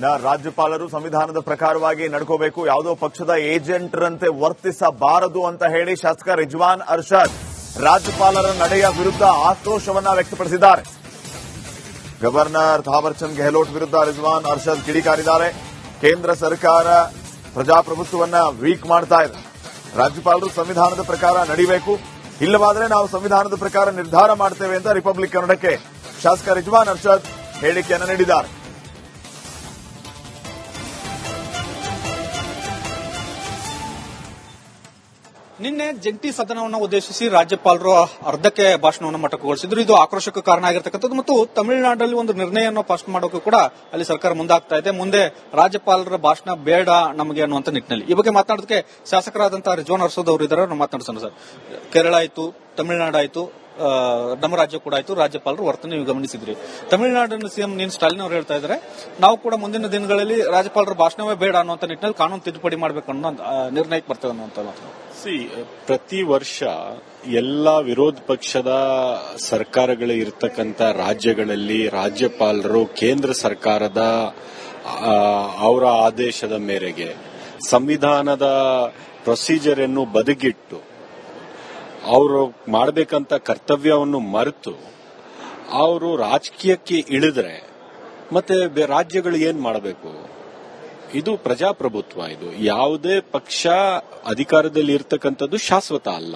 ರಾಜ್ಯಪಾಲರು ಸಂವಿಧಾನದ ಪ್ರಕಾರವಾಗಿ ನಡ್ಕೋಬೇಕು, ಯಾವುದೋ ಪಕ್ಷದ ಏಜೆಂಟರಂತೆ ವರ್ತಿಸಬಾರದು ಅಂತ ಹೇಳಿ ಶಾಸಕ ರಿಜ್ವಾನ್ ಅರ್ಷದ್ ರಾಜ್ಯಪಾಲರ ನಡೆಯ ವಿರುದ್ಧ ಆಕ್ರೋಶವನ್ನ ವ್ಯಕ್ತಪಡಿಸಿದ್ದಾರೆ. ಗವರ್ನರ್ ಥಾವರ್ ಚಂದ್ ಗೆಹ್ಲೋಟ್ ವಿರುದ್ಧ ರಿಜ್ವಾನ್ ಅರ್ಷದ್ ಕಿಡಿಕಾರಿದ್ದಾರೆ. ಕೇಂದ್ರ ಸರ್ಕಾರ ಪ್ರಜಾಪ್ರಭುತ್ವವನ್ನ ವೀಕ್ ಮಾಡ್ತಾ ಇದೆ. ರಾಜ್ಯಪಾಲರು ಸಂವಿಧಾನದ ಪ್ರಕಾರ ನಡಿಬೇಕು, ಇಲ್ಲವಾದ್ರೆ ನಾವು ಸಂವಿಧಾನದ ಪ್ರಕಾರ ನಿರ್ಧಾರ ಮಾಡ್ತೇವೆ ಅಂತ ರಿಪಬ್ಲಿಕ್ ಕನ್ನಡಕ್ಕೆ ಶಾಸಕ ರಿಜ್ವಾನ್ ಅರ್ಷದ್ ಹೇಳಿಕೆಯನ್ನು ನೀಡಿದ್ದಾರೆ. ನಿನ್ನೆ ಜಂಟಿ ಸದನವನ್ನು ಉದ್ದೇಶಿಸಿ ರಾಜ್ಯಪಾಲರು ಅರ್ಧಕ್ಕೆ ಭಾಷಣವನ್ನು ಮೊಟಕುಗೊಳಿಸಿದ್ರು. ಇದು ಆಕ್ರೋಶಕ್ಕೆ ಕಾರಣ ಆಗಿರತಕ್ಕಂಥದ್ದು ಮತ್ತು ತಮಿಳುನಾಡಲ್ಲಿ ಒಂದು ನಿರ್ಣಯವನ್ನು ಪಾಸ್ ಮಾಡೋಕೆ ಕೂಡ ಅಲ್ಲಿ ಸರ್ಕಾರ ಮುಂದಾಗ್ತಾ ಇದೆ. ಮುಂದೆ ರಾಜ್ಯಪಾಲರ ಭಾಷಣ ಬೇಡ ನಮಗೆ ಅನ್ನುವಂತ ನಿಟ್ಟಿನಲ್ಲಿ ಈ ಬಗ್ಗೆ ಮಾತನಾಡೋದಕ್ಕೆ ಶಾಸಕರಾದಂತಹ ರಿಜ್ವಾನ್ ಅರ್ಷದ್ ಅವರು ಇದ್ದಾರೆ. ನಾವು ಮಾತನಾಡ್ಸೋಣ ಸರ್. ಕೇರಳ ಆಯ್ತು, ತಮಿಳುನಾಡು ಆಯ್ತು, ನಮ್ಮ ರಾಜ್ಯ ಕೂಡ ಆಯ್ತು. ರಾಜ್ಯಪಾಲರು ವರ್ತನೆ ನೀವು ಗಮನಿಸಿದ್ರಿ. ತಮಿಳುನಾಡಿನ ಸಿಎಂ ಸ್ಟಾಲಿನ್ ಅವರು ಹೇಳ್ತಾ ಇದ್ದಾರೆ, ನಾವು ಕೂಡ ಮುಂದಿನ ದಿನಗಳಲ್ಲಿ ರಾಜ್ಯಪಾಲರ ಭಾಷಣವೇ ಬೇಡ ಅನ್ನುವಂತ ನಿಟ್ಟಿನಲ್ಲಿ ಕಾನೂನು ತಿದ್ದುಪಡಿ ಮಾಡಬೇಕು ಅನ್ನೋ ನಿರ್ಣಯಕ್ಕೆ ಬರ್ತೇವೆ ಅನ್ನುವಂತ ಮಾತು. ಪ್ರತಿ ವರ್ಷ ಎಲ್ಲ ವಿರೋಧ ಪಕ್ಷದ ಸರ್ಕಾರಗಳು ಇರತಕ್ಕಂತ ರಾಜ್ಯಗಳಲ್ಲಿ ರಾಜ್ಯಪಾಲರು ಕೇಂದ್ರ ಸರ್ಕಾರದ ಅವರ ಆದೇಶದ ಮೇರೆಗೆ ಸಂವಿಧಾನದ ಪ್ರೊಸೀಜರ್ ಅನ್ನು ಬದಿಗಿಟ್ಟು ಅವರು ಮಾಡಬೇಕಂತ ಕರ್ತವ್ಯವನ್ನು ಮರೆತು ಅವರು ರಾಜಕೀಯಕ್ಕೆ ಇಳಿದ್ರೆ ಮತ್ತೆ ರಾಜ್ಯಗಳು ಏನ್ ಮಾಡಬೇಕು? ಇದು ಪ್ರಜಾಪ್ರಭುತ್ವ. ಇದು ಯಾವುದೇ ಪಕ್ಷ ಅಧಿಕಾರದಲ್ಲಿ ಇರ್ತಕ್ಕಂಥದ್ದು ಶಾಶ್ವತ ಅಲ್ಲ.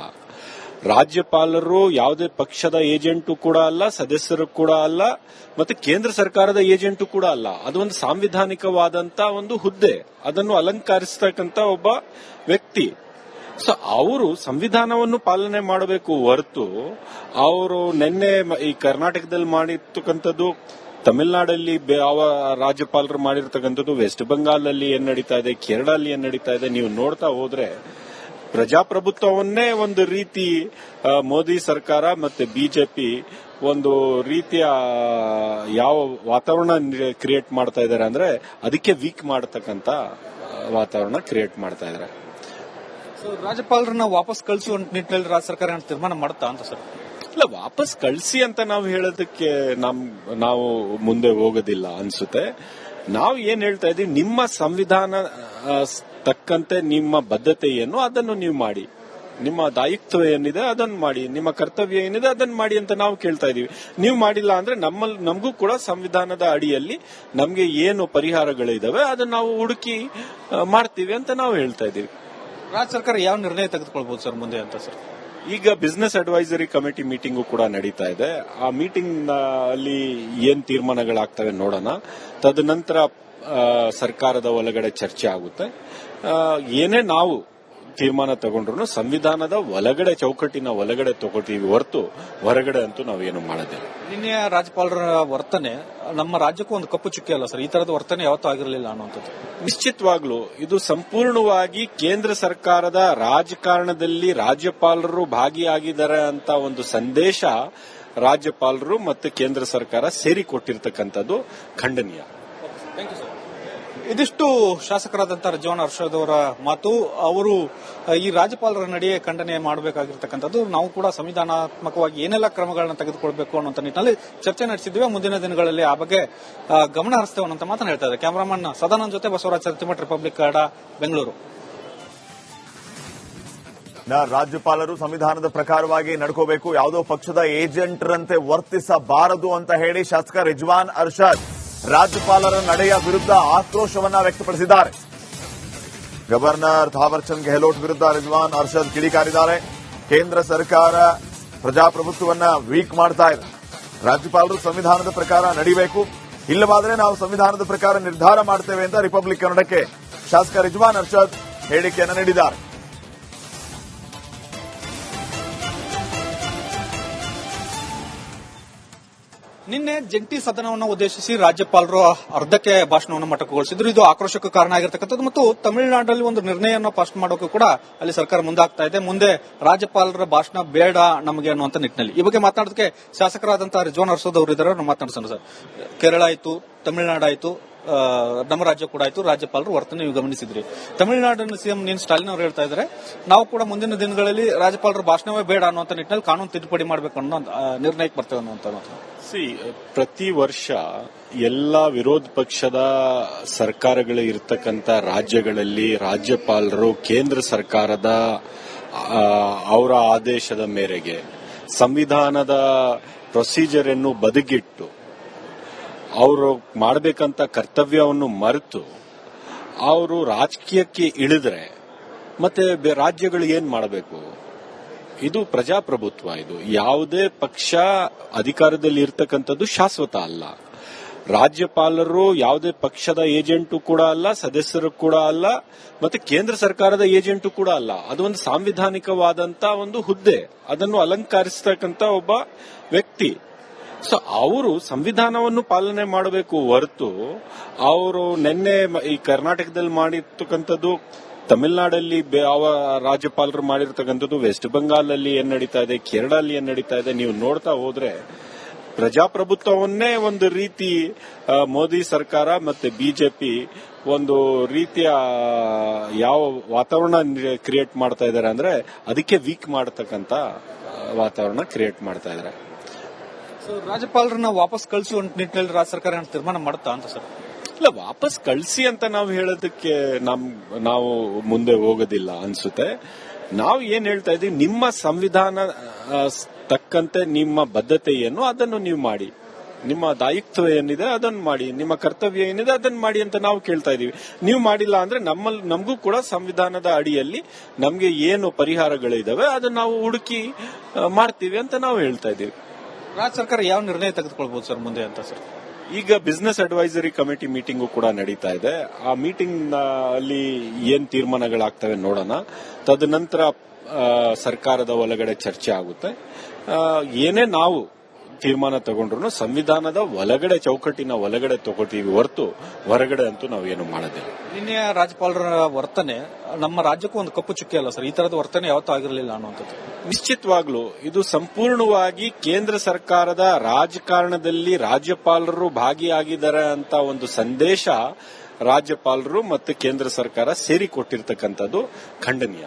ರಾಜ್ಯಪಾಲರು ಯಾವುದೇ ಪಕ್ಷದ ಏಜೆಂಟು ಕೂಡ ಅಲ್ಲ, ಸದಸ್ಯರು ಕೂಡ ಅಲ್ಲ, ಮತ್ತೆ ಕೇಂದ್ರ ಸರ್ಕಾರದ ಏಜೆಂಟು ಕೂಡ ಅಲ್ಲ. ಅದು ಒಂದು ಸಾಂವಿಧಾನಿಕವಾದಂತ ಒಂದು ಹುದ್ದೆ, ಅದನ್ನು ಅಲಂಕರಿಸತಕ್ಕಂತ ಒಬ್ಬ ವ್ಯಕ್ತಿ. ಸೊ ಅವರು ಸಂವಿಧಾನವನ್ನು ಪಾಲನೆ ಮಾಡಬೇಕು ಹೊರತು ಅವರು ನಿನ್ನೆ ಈ ಕರ್ನಾಟಕದಲ್ಲಿ ಮಾಡಿರ್ತಕ್ಕಂಥದ್ದು, ತಮಿಳುನಾಡಲ್ಲಿ ರಾಜ್ಯಪಾಲರು ಮಾಡಿರ್ತಕ್ಕಂಥದ್ದು, ವೆಸ್ಟ್ ಬೆಂಗಾಲಲ್ಲಿ ಏನ್ ನಡೀತಾ ಇದೆ, ಕೇರಳಲ್ಲಿ ಏನ್ ನಡೀತಾ ಇದೆ, ನೀವು ನೋಡ್ತಾ ಹೋದ್ರೆ ಪ್ರಜಾಪ್ರಭುತ್ವವನ್ನೇ ಒಂದು ರೀತಿ ಮೋದಿ ಸರ್ಕಾರ ಮತ್ತೆ ಬಿಜೆಪಿ ಒಂದು ರೀತಿಯ ಯಾವ ವಾತಾವರಣ ಕ್ರಿಯೇಟ್ ಮಾಡ್ತಾ ಇದಾರೆ ಅಂದ್ರೆ ಅದಕ್ಕೆ ವೀಕ್ ಮಾಡತಕ್ಕಂತ ವಾತಾವರಣ ಕ್ರಿಯೇಟ್ ಮಾಡ್ತಾ ಇದಾರೆ. ರಾಜ್ಯಪಾಲರನ್ನ ವಾಪಸ್ ಕಳಿಸುವ ನಿಟ್ಟಿನಲ್ಲಿ ರಾಜ್ಯ ಸರ್ಕಾರ ತೀರ್ಮಾನ ಮಾಡುತ್ತಾ ಅಂತ ಸರ್? ಇಲ್ಲ, ವಾಪಸ್ ಕಳಿಸಿ ಅಂತ ನಾವು ಹೇಳೋದಕ್ಕೆ ನಾವು ಮುಂದೆ ಹೋಗೋದಿಲ್ಲ ಅನ್ಸುತ್ತೆ. ನಾವು ಏನ್ ಹೇಳ್ತಾ ಇದೀವಿ, ನಿಮ್ಮ ಸಂವಿಧಾನ ತಕ್ಕಂತೆ ನಿಮ್ಮ ಬದ್ಧತೆ ಏನು ಅದನ್ನು ನೀವು ಮಾಡಿ, ನಿಮ್ಮ ದಾಯಿತ್ವ ಏನಿದೆ ಅದನ್ನು ಮಾಡಿ, ನಿಮ್ಮ ಕರ್ತವ್ಯ ಏನಿದೆ ಅದನ್ನು ಮಾಡಿ ಅಂತ ನಾವು ಕೇಳ್ತಾ ಇದೀವಿ. ನೀವು ಮಾಡಿಲ್ಲ ಅಂದ್ರೆ ನಮಗೂ ಕೂಡ ಸಂವಿಧಾನದ ಅಡಿಯಲ್ಲಿ ನಮ್ಗೆ ಏನು ಪರಿಹಾರಗಳಿದಾವೆ ಅದನ್ನ ನಾವು ಹುಡುಕಿ ಮಾಡ್ತೀವಿ ಅಂತ ನಾವು ಹೇಳ್ತಾ ಇದೀವಿ. ರಾಜ್ಯ ಸರ್ಕಾರ ಯಾವ ನಿರ್ಣಯ ತೆಗೆದುಕೊಳ್ಬಹುದು ಸರ್ ಮುಂದೆ ಅಂತ ಸರ್? ಈಗ ಬಿಸಿನೆಸ್ ಅಡ್ವೈಸರಿ ಕಮಿಟಿ ಮೀಟಿಂಗು ಕೂಡ ನಡೀತಾ ಇದೆ. ಆ ಮೀಟಿಂಗ್ ಅಲ್ಲಿ ಏನ್ ತೀರ್ಮಾನಗಳಾಗ್ತವೆ ನೋಡೋಣ. ತದನಂತರ ಸರ್ಕಾರದ ಒಳಗಡೆ ಚರ್ಚೆ ಆಗುತ್ತೆ. ಏನೇ ನಾವು ತೀರ್ಮಾನ ತಗೊಂಡ್ರು ಸಂವಿಧಾನದ ಒಳಗಡೆ ಚೌಕಟ್ಟಿನ ಒಳಗಡೆ ತಗೋತೀವಿ ಹೊರತು ಹೊರಗಡೆ ಅಂತೂ ನಾವೇನು ಮಾಡೋದಿಲ್ಲ. ನಿನ್ನೆ ರಾಜ್ಯಪಾಲರ ವರ್ತನೆ ನಮ್ಮ ರಾಜ್ಯಕ್ಕೂ ಒಂದು ಕಪ್ಪು ಚುಕ್ಕಿ ಅಲ್ಲ ಸರ್? ಈ ತರದ ವರ್ತನೆ ಯಾವತ್ತೂ ಆಗಿರಲಿಲ್ಲ ಅನ್ನುವಂಥದ್ದು. ನಿಶ್ಚಿತವಾಗ್ಲೂ ಇದು ಸಂಪೂರ್ಣವಾಗಿ ಕೇಂದ್ರ ಸರ್ಕಾರದ ರಾಜಕಾರಣದಲ್ಲಿ ರಾಜ್ಯಪಾಲರು ಭಾಗಿಯಾಗಿದ್ದಾರೆ ಅಂತ ಒಂದು ಸಂದೇಶ ರಾಜ್ಯಪಾಲರು ಮತ್ತು ಕೇಂದ್ರ ಸರ್ಕಾರ ಸೇರಿಕೊಟ್ಟಿರ್ತಕ್ಕಂಥದ್ದು ಖಂಡನೀಯ. ಇದಿಷ್ಟು ಶಾಸಕರಾದಂತಹ ರಿಜ್ವಾನ್ ಅರ್ಷದ್ ಅವರ ಮಾತು. ಅವರು ಈ ರಾಜ್ಯಪಾಲರ ನಡೆಯೇ ಖಂಡನೆ ಮಾಡಬೇಕಾಗಿರ್ತಕ್ಕಂಥದ್ದು. ನಾವು ಕೂಡ ಸಂವಿಧಾನಾತ್ಮಕವಾಗಿ ಏನೆಲ್ಲ ಕ್ರಮಗಳನ್ನ ತೆಗೆದುಕೊಳ್ಬೇಕು ಅನ್ನೋ ನಿಟ್ಟಿನಲ್ಲಿ ಚರ್ಚೆ ನಡೆಸಿದ್ವಿ. ಮುಂದಿನ ದಿನಗಳಲ್ಲಿ ಆ ಬಗ್ಗೆ ಗಮನ ಹರಿಸ್ತೇವೆ ಅನ್ನೋ ಮಾತನ್ನು ಹೇಳ್ತಾ ಇದ್ದಾರೆ. ಕ್ಯಾಮರಾಮನ್ ಸದಾನಂದ್ ಜೊತೆ ಬಸವರಾಜ್ ಚರ್ತಿಮಠ್, ರಿಪಬ್ಲಿಕ್ ಕನ್ನಡ, ಬೆಂಗಳೂರು. ರಾಜ್ಯಪಾಲರು ಸಂವಿಧಾನದ ಪ್ರಕಾರವಾಗಿ ನಡ್ಕೋಬೇಕು, ಯಾವುದೋ ಪಕ್ಷದ ಏಜೆಂಟರಂತೆ ವರ್ತಿಸಬಾರದು ಅಂತ ಹೇಳಿ ಶಾಸಕ ರಿಜ್ವಾನ್ ಅರ್ಷದ್ ರಾಜ್ಯಪಾಲರ ನಡೆಯ ವಿರುದ್ಧ ಆಕ್ರೋಶವನ್ನ ವ್ಯಕ್ತಪಡಿಸಿದ್ದಾರೆ. ಗವರ್ನರ್ ಥಾವರ್ ಚಂದ್ ಗೆಹ್ಲೋಟ್ ವಿರುದ್ಧ ರಿಜ್ವಾನ್ ಅರ್ಷದ್ ಕಿಡಿಕಾರಿದ್ದಾರೆ. ಕೇಂದ್ರ ಸರ್ಕಾರ ಪ್ರಜಾಪ್ರಭುತ್ವವನ್ನ ವೀಕ್ ಮಾಡ್ತಾ ಇದೆ. ರಾಜ್ಯಪಾಲರು ಸಂವಿಧಾನದ ಪ್ರಕಾರ ನಡಿಬೇಕು, ಇಲ್ಲವಾದ್ರೆ ನಾವು ಸಂವಿಧಾನದ ಪ್ರಕಾರ ನಿರ್ಧಾರ ಮಾಡ್ತೇವೆ ಅಂತ ರಿಪಬ್ಲಿಕ್ ಕನ್ನಡಕ್ಕೆ ಶಾಸಕ ರಿಜ್ವಾನ್ ಅರ್ಷದ್ ಹೇಳಿಕೆಯನ್ನು ನೀಡಿದ್ದಾರೆ. ನಿನ್ನೆ ಜಂಟಿ ಸದನವನ್ನು ಉದ್ದೇಶಿಸಿ ರಾಜ್ಯಪಾಲರು ಅರ್ಧಕ್ಕೆ ಭಾಷಣವನ್ನು ಮೊಟಕುಗೊಳಿಸಿದ್ರು. ಇದು ಆಕ್ರೋಶಕ್ಕೆ ಕಾರಣ ಆಗಿರತಕ್ಕಂಥದ್ದು ಮತ್ತು ತಮಿಳುನಾಡಲ್ಲಿ ಒಂದು ನಿರ್ಣಯವನ್ನು ಪಾಸ್ ಮಾಡೋಕೆ ಕೂಡ ಅಲ್ಲಿ ಸರ್ಕಾರ ಮುಂದಾಗ್ತಾ ಇದೆ. ಮುಂದೆ ರಾಜ್ಯಪಾಲರ ಭಾಷಣ ಬೇಡ ನಮಗೆ ಅನ್ನುವಂತ ನಿಟ್ಟಿನಲ್ಲಿ ಈ ಬಗ್ಗೆ ಮಾತನಾಡೋದಕ್ಕೆ ಶಾಸಕರಾದಂತಹ ರಿಜ್ವಾನ್ ಅರ್ಷದ್ ಅವರು ಇದ್ದಾರೆ. ನಾವು ಮಾತನಾಡ್ಸೋಣ ಸರ್. ಕೇರಳ ಆಯ್ತು, ತಮಿಳುನಾಡು ಆಯ್ತು, ನಮ್ಮ ರಾಜ್ಯ ಕೂಡ ಆಯ್ತು, ರಾಜ್ಯಪಾಲರು ವರ್ತನೆ ನೀವು ಗಮನಿಸಿದ್ರಿ. ತಮಿಳುನಾಡಿನ ಸಿಎಂ ಸ್ಟಾಲಿನ್ ಅವರು ಹೇಳ್ತಾ ಇದ್ದಾರೆ, ನಾವು ಕೂಡ ಮುಂದಿನ ದಿನಗಳಲ್ಲಿ ರಾಜ್ಯಪಾಲರ ಭಾಷಣವೇ ಬೇಡ ಅನ್ನುವಂತ ನಿಟ್ಟಿನಲ್ಲಿ ಕಾನೂನು ತಿದ್ದುಪಡಿ ಮಾಡಬೇಕು ಅನ್ನೋ ನಿರ್ಣಯಕ್ಕೆ ಬರ್ತೇವೆ ಅನ್ನುವಂತ ಮಾತು. ಪ್ರತಿ ವರ್ಷ ಎಲ್ಲ ವಿರೋಧ ಪಕ್ಷದ ಸರ್ಕಾರಗಳು ಇರತಕ್ಕಂತ ರಾಜ್ಯಗಳಲ್ಲಿ ರಾಜ್ಯಪಾಲರು ಕೇಂದ್ರ ಸರ್ಕಾರದ ಅವರ ಆದೇಶದ ಮೇರೆಗೆ ಸಂವಿಧಾನದ ಪ್ರೊಸೀಜರ್ ಅನ್ನು ಬದಿಗಿಟ್ಟು ಅವರು ಮಾಡಬೇಕಂತ ಕರ್ತವ್ಯವನ್ನು ಮರೆತು ಅವರು ರಾಜಕೀಯಕ್ಕೆ ಇಳಿದ್ರೆ ಮತ್ತೆ ರಾಜ್ಯಗಳು ಏನ್ ಮಾಡಬೇಕು? ಇದು ಪ್ರಜಾಪ್ರಭುತ್ವ. ಇದು ಯಾವುದೇ ಪಕ್ಷ ಅಧಿಕಾರದಲ್ಲಿ ಇರ್ತಕ್ಕಂಥದ್ದು ಶಾಶ್ವತ ಅಲ್ಲ. ರಾಜ್ಯಪಾಲರು ಯಾವುದೇ ಪಕ್ಷದ ಏಜೆಂಟು ಕೂಡ ಅಲ್ಲ, ಸದಸ್ಯರು ಕೂಡ ಅಲ್ಲ, ಮತ್ತೆ ಕೇಂದ್ರ ಸರ್ಕಾರದ ಏಜೆಂಟು ಕೂಡ ಅಲ್ಲ. ಅದು ಒಂದು ಸಾಂವಿಧಾನಿಕವಾದಂತ ಒಂದು ಹುದ್ದೆ, ಅದನ್ನು ಅಲಂಕರಿಸತಕ್ಕಂತ ಒಬ್ಬ ವ್ಯಕ್ತಿ. ಸೊ ಅವರು ಸಂವಿಧಾನವನ್ನು ಪಾಲನೆ ಮಾಡಬೇಕು ಹೊರತು ಅವರು ನಿನ್ನೆ ಈ ಕರ್ನಾಟಕದಲ್ಲಿ ಮಾಡಿರ್ತಕ್ಕಂಥದ್ದು, ತಮಿಳುನಾಡಲ್ಲಿ ಯಾವ ರಾಜ್ಯಪಾಲರು ಮಾಡಿರ್ತಕ್ಕಂಥದ್ದು, ವೆಸ್ಟ್ ಬೆಂಗಾಲಲ್ಲಿ ಏನ್ ನಡೀತಾ ಇದೆ, ಕೇರಳಲ್ಲಿ ಏನ್ ನಡೀತಾ ಇದೆ, ನೀವು ನೋಡ್ತಾ ಹೋದ್ರೆ ಪ್ರಜಾಪ್ರಭುತ್ವವನ್ನೇ ಒಂದು ರೀತಿ ಮೋದಿ ಸರ್ಕಾರ ಮತ್ತೆ ಬಿಜೆಪಿ ಒಂದು ರೀತಿಯ ಯಾವ ವಾತಾವರಣ ಕ್ರಿಯೇಟ್ ಮಾಡ್ತಾ ಇದ್ದಾರೆ ಅಂದ್ರೆ ಅದಕ್ಕೆ ವೀಕ್ ಮಾಡತಕ್ಕಂತ ವಾತಾವರಣ ಕ್ರಿಯೇಟ್ ಮಾಡ್ತಾ ಇದ್ದಾರೆ. ರಾಜ್ಯಪಾಲರನ್ನ ವಾಪಸ್ ಕಳಿಸುವ ನಿಟ್ಟಿನಲ್ಲಿ ರಾಜ್ಯ ಸರ್ಕಾರ ತೀರ್ಮಾನ ಮಾಡುತ್ತಾ ಅಂತ ಸರ್? ಇಲ್ಲ, ವಾಪಸ್ ಕಳಿಸಿ ಅಂತ ನಾವು ಹೇಳೋದಕ್ಕೆ ನಾವು ಮುಂದೆ ಹೋಗೋದಿಲ್ಲ ಅನ್ಸುತ್ತೆ. ನಾವು ಏನ್ ಹೇಳ್ತಾ ಇದೀವಿ, ನಿಮ್ಮ ಸಂವಿಧಾನ ತಕ್ಕಂತೆ ನಿಮ್ಮ ಬದ್ಧತೆ ಏನು ಅದನ್ನು ನೀವು ಮಾಡಿ, ನಿಮ್ಮ ದಾಯಿತ್ವ ಏನಿದೆ ಅದನ್ನು ಮಾಡಿ, ನಿಮ್ಮ ಕರ್ತವ್ಯ ಏನಿದೆ ಅದನ್ನು ಮಾಡಿ ಅಂತ ನಾವು ಕೇಳ್ತಾ ಇದೀವಿ. ನೀವು ಮಾಡಿಲ್ಲ ಅಂದ್ರೆ ನಮಗೂ ಕೂಡ ಸಂವಿಧಾನದ ಅಡಿಯಲ್ಲಿ ನಮ್ಗೆ ಏನು ಪರಿಹಾರಗಳಿದಾವೆ ಅದನ್ನ ನಾವು ಹುಡುಕಿ ಮಾಡ್ತೀವಿ ಅಂತ ನಾವು ಹೇಳ್ತಾ ಇದೀವಿ. ರಾಜ್ಯ ಸರ್ಕಾರ ಯಾವ ನಿರ್ಣಯ ತೆಗೆದುಕೊಳ್ಬಹುದು ಸರ್ ಮುಂದೆ ಅಂತ ಸರ್? ಈಗ ಬಿಸಿನೆಸ್ ಅಡ್ವೈಸರಿ ಕಮಿಟಿ ಮೀಟಿಂಗು ಕೂಡ ನಡೀತಾ ಇದೆ. ಆ ಮೀಟಿಂಗ್ ಅಲ್ಲಿ ಏನ್ ತೀರ್ಮಾನಗಳಾಗ್ತವೆ ನೋಡೋಣ. ತದನಂತರ ಸರ್ಕಾರದ ಒಳಗಡೆ ಚರ್ಚೆ ಆಗುತ್ತೆ. ಏನೇ ನಾವು ತೀರ್ಮಾನ ತಗೊಂಡ್ರು ಸಂವಿಧಾನದ ಒಳಗಡೆ ಚೌಕಟ್ಟಿನ ಒಳಗಡೆ ತಗೋತೀವಿ ಹೊರತು ಹೊರಗಡೆ ಅಂತೂ ನಾವೇನು ಮಾಡೋದಿಲ್ಲ. ನಿನ್ನೆ ರಾಜ್ಯಪಾಲರ ವರ್ತನೆ ನಮ್ಮ ರಾಜ್ಯಕ್ಕೂ ಒಂದು ಕಪ್ಪು ಚುಕ್ಕಿ ಅಲ್ಲ ಸರ್? ಈ ತರದ ವರ್ತನೆ ಯಾವತ್ತೂ ಆಗಿರಲಿಲ್ಲ ಅನ್ನುವಂಥದ್ದು. ನಿಶ್ಚಿತವಾಗ್ಲೂ ಇದು ಸಂಪೂರ್ಣವಾಗಿ ಕೇಂದ್ರ ಸರ್ಕಾರದ ರಾಜಕಾರಣದಲ್ಲಿ ರಾಜ್ಯಪಾಲರು ಭಾಗಿಯಾಗಿದ್ದಾರೆ ಅಂತ ಒಂದು ಸಂದೇಶ ರಾಜ್ಯಪಾಲರು ಮತ್ತು ಕೇಂದ್ರ ಸರ್ಕಾರ ಸೇರಿ ಕೊಟ್ಟಿರ್ತಕ್ಕಂಥದ್ದು ಖಂಡನೀಯ.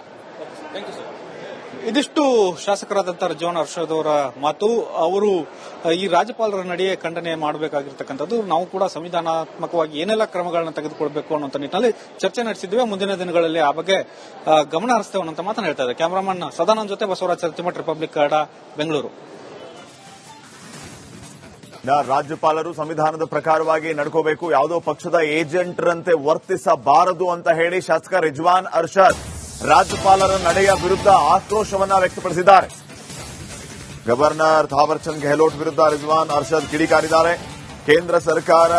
ಇದಿಷ್ಟು ಶಾಸಕರಾದಂತಹ ರಿಜ್ವಾನ್ ಅರ್ಷದ್ ಅವರ ಮಾತು. ಅವರು ಈ ರಾಜ್ಯಪಾಲರ ನಡೆಯೇ ಖಂಡನೆ ಮಾಡಬೇಕಾಗಿರ್ತಕ್ಕಂಥದ್ದು. ನಾವು ಕೂಡ ಸಂವಿಧಾನಾತ್ಮಕವಾಗಿ ಏನೆಲ್ಲ ಕ್ರಮಗಳನ್ನ ತೆಗೆದುಕೊಳ್ಬೇಕು ಅನ್ನೋ ನಿಟ್ಟಿನಲ್ಲಿ ಚರ್ಚೆ ನಡೆಸಿದ್ವಿ. ಮುಂದಿನ ದಿನಗಳಲ್ಲಿ ಆ ಬಗ್ಗೆ ಗಮನ ಹರಿಸ್ತೇವೆ ಅನ್ನೋ ಮಾತನ್ನು ಹೇಳ್ತಾ ಇದ್ದಾರೆ. ಕ್ಯಾಮರಾಮನ್ ಸದಾನಂದ್ ಜೊತೆ ಬಸವರಾಜ್ ಸರತಿಮಠ್, ರಿಪಬ್ಲಿಕ್ ಕನ್ನಡ, ಬೆಂಗಳೂರು. ರಾಜ್ಯಪಾಲರು ಸಂವಿಧಾನದ ಪ್ರಕಾರವಾಗಿ ನಡ್ಕೋಬೇಕು, ಯಾವುದೋ ಪಕ್ಷದ ಏಜೆಂಟ್ರಂತೆ ವರ್ತಿಸಬಾರದು ಅಂತ ಹೇಳಿ ಶಾಸಕ ರಿಜ್ವಾನ್ ಅರ್ಷದ್ ರಾಜ್ಯಪಾಲರ ನಡೆಯ ವಿರುದ್ಧ ಆಕ್ರೋಶವನ್ನ ವ್ಯಕ್ತಪಡಿಸಿದ್ದಾರೆ. ಗವರ್ನರ್ ಥಾವರ್ ಚಂದ್ ಗೆಹ್ಲೋಟ್ ವಿರುದ್ಧ ರಿಜ್ವಾನ್ ಅರ್ಷದ್ ಕಿಡಿಕಾರಿದ್ದಾರೆ. ಕೇಂದ್ರ ಸರ್ಕಾರ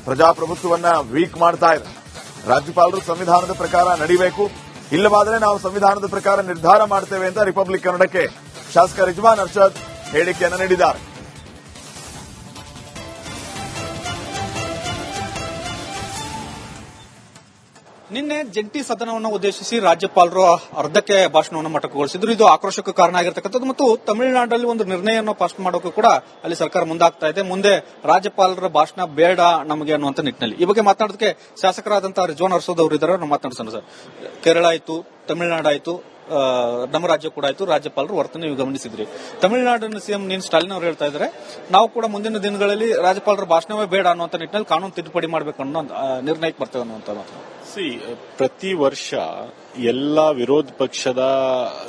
ಪ್ರಜಾಪ್ರಭುತ್ವವನ್ನ ವೀಕ್ ಮಾಡ್ತಾ ಇದೆ. ರಾಜ್ಯಪಾಲರು ಸಂವಿಧಾನದ ಪ್ರಕಾರ ನಡಿಬೇಕು, ಇಲ್ಲವಾದರೆ ನಾವು ಸಂವಿಧಾನದ ಪ್ರಕಾರ ನಿರ್ಧಾರ ಮಾಡ್ತೇವೆ ಅಂತ ರಿಪಬ್ಲಿಕ್ ಕನ್ನಡಕ್ಕೆ ಶಾಸಕ ರಿಜ್ವಾನ್ ಅರ್ಷದ್ ಹೇಳಿಕೆಯನ್ನು ನೀಡಿದ್ದಾರೆ. ನಿನ್ನೆ ಜಂಟಿ ಸದನವನ್ನು ಉದ್ದೇಶಿಸಿ ರಾಜ್ಯಪಾಲರು ಅರ್ಧಕ್ಕೆ ಭಾಷಣವನ್ನು ಮೊಟಕುಗೊಳಿಸಿದ್ರು. ಇದು ಆಕ್ರೋಶಕ್ಕೆ ಕಾರಣ ಆಗಿರತಕ್ಕಂಥದ್ದು ಮತ್ತು ತಮಿಳುನಾಡಲ್ಲಿ ಒಂದು ನಿರ್ಣಯವನ್ನು ಪಾಸ್ ಮಾಡೋಕೆ ಕೂಡ ಅಲ್ಲಿ ಸರ್ಕಾರ ಮುಂದಾಗ್ತಾ ಇದೆ. ಮುಂದೆ ರಾಜ್ಯಪಾಲರ ಭಾಷಣ ಬೇಡ ನಮಗೆ ಅನ್ನುವಂತ ನಿಟ್ಟಿನಲ್ಲಿ ಈ ಬಗ್ಗೆ ಮಾತನಾಡೋದಕ್ಕೆ ಶಾಸಕರಾದಂತಹ ರಿಜ್ವಾನ್ ಅರ್ಷದ್ ಅವರು ಇದ್ದಾರೆ. ನಾವು ಮಾತನಾಡ್ಸೋಣ ಸರ್. ಕೇರಳ ಆಯ್ತು, ತಮಿಳುನಾಡು ಆಯ್ತು, ನಮ್ಮ ರಾಜ್ಯ ಕೂಡ ಆಯ್ತು, ರಾಜ್ಯಪಾಲರು ವರ್ತನೆ ನೀವು ಗಮನಿಸಿದ್ರಿ. ತಮಿಳುನಾಡಿನ ಸಿಎಂ ಸ್ಟಾಲಿನ್ ಅವರು ಹೇಳ್ತಾ ಇದ್ದಾರೆ, ನಾವು ಕೂಡ ಮುಂದಿನ ದಿನಗಳಲ್ಲಿ ರಾಜ್ಯಪಾಲರ ಭಾಷಣವೇ ಬೇಡ ಅನ್ನುವಂತ ನಿಟ್ಟಿನಲ್ಲಿ ಕಾನೂನು ತಿದ್ದುಪಡಿ ಮಾಡಬೇಕು ಅನ್ನೋ ನಿರ್ಣಯಕ್ಕೆ ಬರ್ತೇವೆ ಅನ್ನುವಂತ ಮಾತು. ಪ್ರತಿ ವರ್ಷ ಎಲ್ಲ ವಿರೋಧ ಪಕ್ಷದ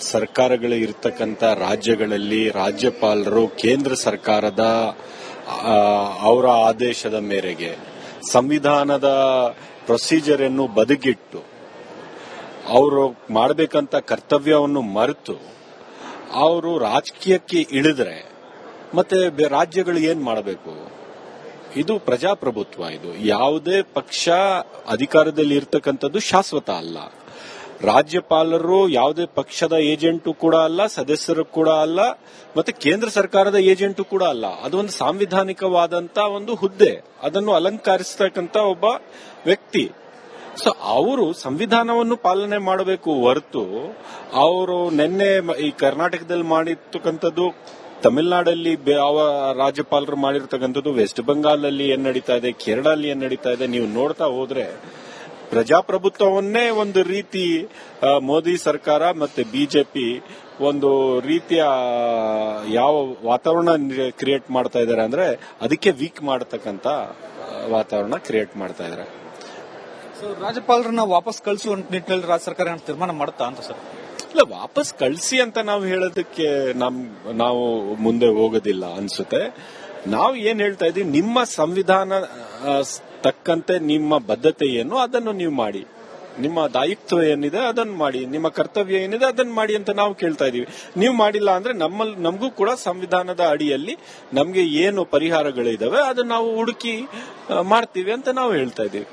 ಸರ್ಕಾರಗಳು ಇರತಕ್ಕಂತ ರಾಜ್ಯಗಳಲ್ಲಿ ರಾಜ್ಯಪಾಲರು ಕೇಂದ್ರ ಸರ್ಕಾರದ ಅವರ ಆದೇಶದ ಮೇರೆಗೆ ಸಂವಿಧಾನದ ಪ್ರೊಸೀಜರ್ ಅನ್ನು ಬದಿಗಿಟ್ಟು ಅವರು ಮಾಡಬೇಕಂತ ಕರ್ತವ್ಯವನ್ನು ಮರೆತು ಅವರು ರಾಜಕೀಯಕ್ಕೆ ಇಳಿದ್ರೆ ಮತ್ತೆ ರಾಜ್ಯಗಳು ಏನ್ ಮಾಡಬೇಕು? ಇದು ಪ್ರಜಾಪ್ರಭುತ್ವ. ಇದು ಯಾವುದೇ ಪಕ್ಷ ಅಧಿಕಾರದಲ್ಲಿ ಇರ್ತಕ್ಕಂಥದ್ದು ಶಾಶ್ವತ ಅಲ್ಲ. ರಾಜ್ಯಪಾಲರು ಯಾವುದೇ ಪಕ್ಷದ ಏಜೆಂಟು ಕೂಡ ಅಲ್ಲ, ಸದಸ್ಯರು ಕೂಡ ಅಲ್ಲ, ಮತ್ತೆ ಕೇಂದ್ರ ಸರ್ಕಾರದ ಏಜೆಂಟು ಕೂಡ ಅಲ್ಲ. ಅದು ಒಂದು ಸಾಂವಿಧಾನಿಕವಾದಂತ ಒಂದು ಹುದ್ದೆ, ಅದನ್ನು ಅಲಂಕರಿಸತಕ್ಕಂತ ಒಬ್ಬ ವ್ಯಕ್ತಿ. ಸೊ ಅವರು ಸಂವಿಧಾನವನ್ನು ಪಾಲನೆ ಮಾಡಬೇಕು ಹೊರತು ಅವರು ನಿನ್ನೆ ಈ ಕರ್ನಾಟಕದಲ್ಲಿ ಮಾಡಿರ್ತಕ್ಕಂಥದ್ದು, ತಮಿಳುನಾಡಲ್ಲಿ ಯಾವ ರಾಜ್ಯಪಾಲರು ಮಾಡಿರ್ತಕ್ಕಂಥದ್ದು, ವೆಸ್ಟ್ ಬೆಂಗಾಲಲ್ಲಿ ಏನ್ ನಡೀತಾ ಇದೆ, ಕೇರಳಲ್ಲಿ ಏನ್ ನಡೀತಾ ಇದೆ, ನೀವು ನೋಡ್ತಾ ಹೋದ್ರೆ ಪ್ರಜಾಪ್ರಭುತ್ವವನ್ನೇ ಒಂದು ರೀತಿ ಮೋದಿ ಸರ್ಕಾರ ಮತ್ತೆ ಬಿಜೆಪಿ ಒಂದು ರೀತಿಯ ಯಾವ ವಾತಾವರಣ ಕ್ರಿಯೇಟ್ ಮಾಡ್ತಾ ಇದ್ದಾರೆ ಅಂದ್ರೆ ಅದಕ್ಕೆ ವೀಕ್ ಮಾಡತಕ್ಕಂತ ವಾತಾವರಣ ಕ್ರಿಯೇಟ್ ಮಾಡ್ತಾ ಇದ್ದಾರೆ. ರಾಜ್ಯಪಾಲರನ್ನ ವಾಪಸ್ ಕಳಿಸುವ ನಿಟ್ಟಿನಲ್ಲಿ ರಾಜ್ಯ ಸರ್ಕಾರ ತೀರ್ಮಾನ ಮಾಡುತ್ತಾ ಅಂತ ಸರ್? ಇಲ್ಲ, ವಾಪಸ್ ಕಳಿಸಿ ಅಂತ ನಾವು ಹೇಳೋದಕ್ಕೆ ನಾವು ಮುಂದೆ ಹೋಗೋದಿಲ್ಲ ಅನ್ಸುತ್ತೆ. ನಾವು ಏನ್ ಹೇಳ್ತಾ ಇದೀವಿ, ನಿಮ್ಮ ಸಂವಿಧಾನ ತಕ್ಕಂತೆ ನಿಮ್ಮ ಬದ್ಧತೆ ಏನು ಅದನ್ನು ನೀವು ಮಾಡಿ, ನಿಮ್ಮ ದಾಯಿತ್ವ ಏನಿದೆ ಅದನ್ನು ಮಾಡಿ, ನಿಮ್ಮ ಕರ್ತವ್ಯ ಏನಿದೆ ಅದನ್ನು ಮಾಡಿ ಅಂತ ನಾವು ಕೇಳ್ತಾ ಇದೀವಿ. ನೀವು ಮಾಡಿಲ್ಲ ಅಂದ್ರೆ ನಮಗೂ ಕೂಡ ಸಂವಿಧಾನದ ಅಡಿಯಲ್ಲಿ ನಮ್ಗೆ ಏನು ಪರಿಹಾರಗಳಿದಾವೆ ಅದನ್ನ ನಾವು ಹುಡುಕಿ ಮಾಡ್ತೀವಿ ಅಂತ ನಾವು ಹೇಳ್ತಾ ಇದೀವಿ.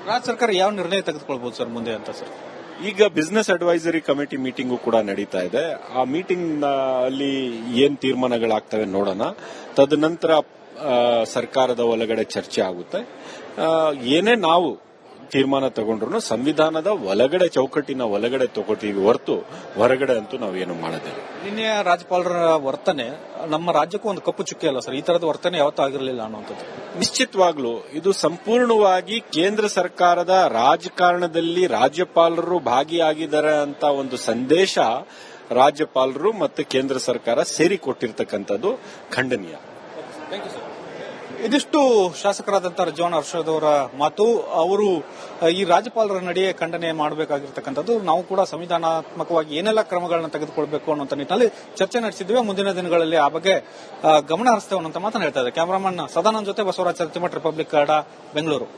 ರಾಜ್ಯ ಸರ್ಕಾರ ಯಾವ ನಿರ್ಣಯ ತೆಗೆದುಕೊಳ್ಬಹುದು ಸರ್ ಮುಂದೆ ಅಂತ ಸರ್? ಈಗ ಬಿಸಿನೆಸ್ ಅಡ್ವೈಸರಿ ಕಮಿಟಿ ಮೀಟಿಂಗು ಕೂಡ ನಡೀತಾ ಇದೆ. ಆ ಮೀಟಿಂಗ್ ಅಲ್ಲಿ ಏನ್ ತೀರ್ಮಾನಗಳಾಗ್ತವೆ ನೋಡೋಣ. ತದನಂತರ ಸರ್ಕಾರದ ಒಳಗಡೆ ಚರ್ಚೆ ಆಗುತ್ತೆ. ಏನೇ ನಾವು ತೀರ್ಮಾನ ತಗೊಂಡ್ರು ಸಂವಿಧಾನದ ಒಳಗಡೆ ಚೌಕಟ್ಟಿನ ಒಳಗಡೆ ತಗೋತೀವಿ ಹೊರತು ಹೊರಗಡೆ ಅಂತೂ ನಾವೇನು ಮಾಡೋದಿಲ್ಲ. ನಿನ್ನೆ ರಾಜ್ಯಪಾಲರ ವರ್ತನೆ ನಮ್ಮ ರಾಜ್ಯಕ್ಕೂ ಒಂದು ಕಪ್ಪು ಚುಕ್ಕೆ ಅಲ್ಲ ಸರ್? ಈ ತರದ ವರ್ತನೆ ಯಾವತ್ತೂ ಆಗಿರಲಿಲ್ಲ ಅನ್ನುವಂಥದ್ದು. ನಿಶ್ಚಿತವಾಗ್ಲೂ ಇದು ಸಂಪೂರ್ಣವಾಗಿ ಕೇಂದ್ರ ಸರ್ಕಾರದ ರಾಜಕಾರಣದಲ್ಲಿ ರಾಜ್ಯಪಾಲರು ಭಾಗಿಯಾಗಿದ್ದಾರೆ ಅಂತ ಒಂದು ಸಂದೇಶ ರಾಜ್ಯಪಾಲರು ಮತ್ತು ಕೇಂದ್ರ ಸರ್ಕಾರ ಸೇರಿ ಕೊಟ್ಟಿರ್ತಕ್ಕಂಥದ್ದು ಖಂಡನೀಯ. ಇದಿಷ್ಟು ಶಾಸಕರಾದಂತಹ ರಿಜ್ವಾನ್ ಅರ್ಷದ್ ಅವರ ಮಾತು. ಅವರು ಈ ರಾಜ್ಯಪಾಲರ ನಡೆಯೇ ಖಂಡನೆ ಮಾಡಬೇಕಾಗಿರ್ತಕ್ಕಂಥದ್ದು. ನಾವು ಕೂಡ ಸಂವಿಧಾನಾತ್ಮಕವಾಗಿ ಏನೆಲ್ಲ ಕ್ರಮಗಳನ್ನ ತೆಗೆದುಕೊಳ್ಬೇಕು ಅನ್ನುವಂತ ನಿಟ್ಟಿನಲ್ಲಿ ಚರ್ಚೆ ನಡೆಸಿದ್ವಿ. ಮುಂದಿನ ದಿನಗಳಲ್ಲಿ ಆ ಬಗ್ಗೆ ಗಮನ ಹರಿಸ್ತೇವೆ ಅನ್ನುವಂತ ಮಾತನ್ನ ಹೇಳ್ತಾ ಇದ್ದಾರೆ. ಕ್ಯಾಮರಾಮನ್ ಸದಾನಂದ್ ಜೊತೆ ಬಸವರಾಜ್ ಚರ್ತಿಮಠ್, ರಿಪಬ್ಲಿಕ್ ಕನ್ನಡ, ಬೆಂಗಳೂರು.